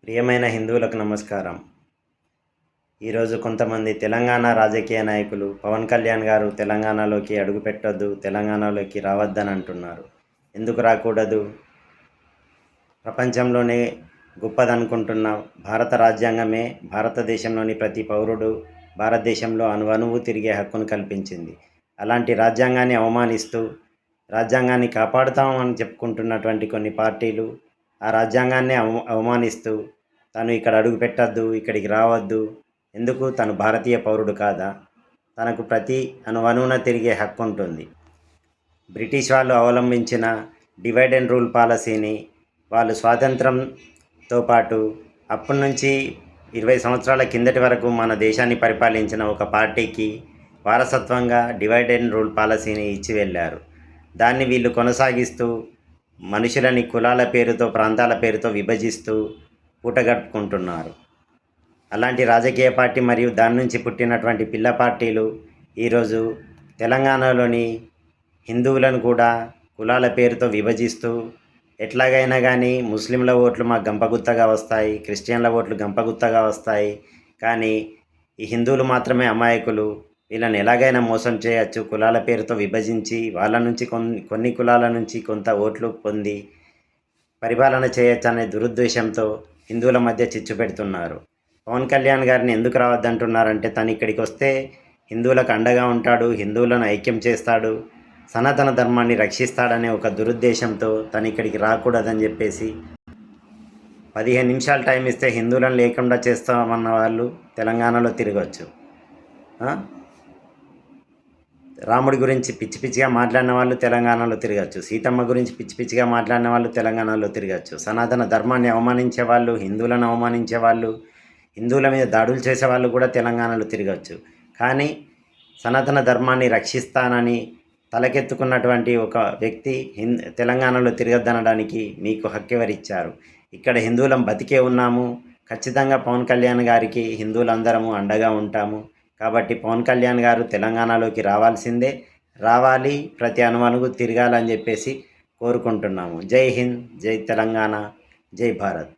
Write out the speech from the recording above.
ప్రియమైన హిందువులకు నమస్కారం. ఈరోజు కొంతమంది తెలంగాణ రాజకీయ నాయకులు పవన్ కళ్యాణ్ గారు తెలంగాణలోకి అడుగుపెట్టొద్దు, తెలంగాణలోకి రావద్దని అంటున్నారు. ఎందుకు రాకూడదు? ప్రపంచంలోనే గొప్పదనుకుంటున్న భారత రాజ్యాంగమే భారతదేశంలోని ప్రతి పౌరుడు భారతదేశంలో అణువణువు తిరిగే హక్కును కల్పించింది. అలాంటి రాజ్యాంగాన్ని అవమానిస్తూ రాజ్యాంగాన్ని కాపాడుతామని చెప్పుకుంటున్నటువంటి కొన్ని పార్టీలు ఆ రాజ్యాంగాన్ని అవమానిస్తూ తను ఇక్కడ అడుగు పెట్టద్దు, ఇక్కడికి రావద్దు, ఎందుకు? తను భారతీయ పౌరుడు కాదా? తనకు ప్రతి అణువణువున తిరిగే హక్కు ఉంటుంది. బ్రిటిష్ వాళ్ళు అవలంబించిన డివైడ్ అండ్ రూల్ పాలసీని వాళ్ళు స్వాతంత్రంతో పాటు అప్పటి నుంచి 20 సంవత్సరాల కిందటి వరకు మన దేశాన్ని పరిపాలించిన ఒక పార్టీకి వారసత్వంగా డివైడ్ అండ్ రూల్ పాలసీని ఇచ్చి వెళ్ళారు. దాన్ని వీళ్ళు కొనసాగిస్తూ మనుషులని కులాల పేరుతో, ప్రాంతాల పేరుతో విభజిస్తూ పూటగట్టుకుంటున్నారు. అలాంటి రాజకీయ పార్టీ మరియు దాని నుంచి పుట్టినటువంటి పిల్ల పార్టీలు ఈరోజు తెలంగాణలోని హిందువులను కూడా కులాల పేరుతో విభజిస్తూ ఎట్లాగైనా కానీ ముస్లింల ఓట్లు మాకు గంపగుత్తగా వస్తాయి, క్రిస్టియన్ల ఓట్లు గంపగుత్తగా వస్తాయి, కానీ ఈ హిందువులు మాత్రమే అమాయకులు, వీళ్ళని ఎలాగైనా మోసం చేయొచ్చు, కులాల పేరుతో విభజించి వాళ్ళ నుంచి కొన్ని కులాల నుంచి కొంత ఓట్లు పొంది పరిపాలన చేయొచ్చు అనే దురుద్దేశంతో హిందువుల మధ్య చిచ్చు పెడుతున్నారు. పవన్ కళ్యాణ్ గారిని ఎందుకు రావద్దంటున్నారంటే తను ఇక్కడికి వస్తే హిందువులకు అండగా ఉంటాడు, హిందువులను ఐక్యం చేస్తాడు, సనాతన ధర్మాన్ని రక్షిస్తాడనే ఒక దురుద్దేశంతో తను ఇక్కడికి రాకూడదని చెప్పేసి 15 నిమిషాలు టైం ఇస్తే హిందువులను లేకుండా చేస్తామన్న వాళ్ళు తెలంగాణలో తిరగచ్చు. రాముడి గురించి పిచ్చి పిచ్చిగా మాట్లాడిన వాళ్ళు తెలంగాణలో తిరగచ్చు, సీతమ్మ గురించి పిచ్చి పిచ్చిగా మాట్లాడిన వాళ్ళు తెలంగాణలో తిరగచ్చు, సనాతన ధర్మాన్ని అవమానించే వాళ్ళు, హిందువులను అవమానించే వాళ్ళు, హిందువుల మీద దాడులు చేసే వాళ్ళు కూడా తెలంగాణలో తిరగచ్చు. కానీ సనాతన ధర్మాన్ని రక్షిస్తానని తలకెత్తుకున్నటువంటి ఒక వ్యక్తి తెలంగాణలో తిరగద్దనడానికి మీకు హక్కు ఎవరిచ్చారు? ఇక్కడ హిందువులం బతికే ఉన్నాము, ఖచ్చితంగా పవన్ కళ్యాణ్ గారికి హిందువులందరము అండగా ఉంటాము. కాబట్టి పవన్ కళ్యాణ్ గారు తెలంగాణలోకి రావాల్సిందే, రావాలి, ప్రతి అణువణువు తిరగాలని చెప్పేసి కోరుకుంటున్నాము. జై హింద్, జై తెలంగాణ, జై భారత్.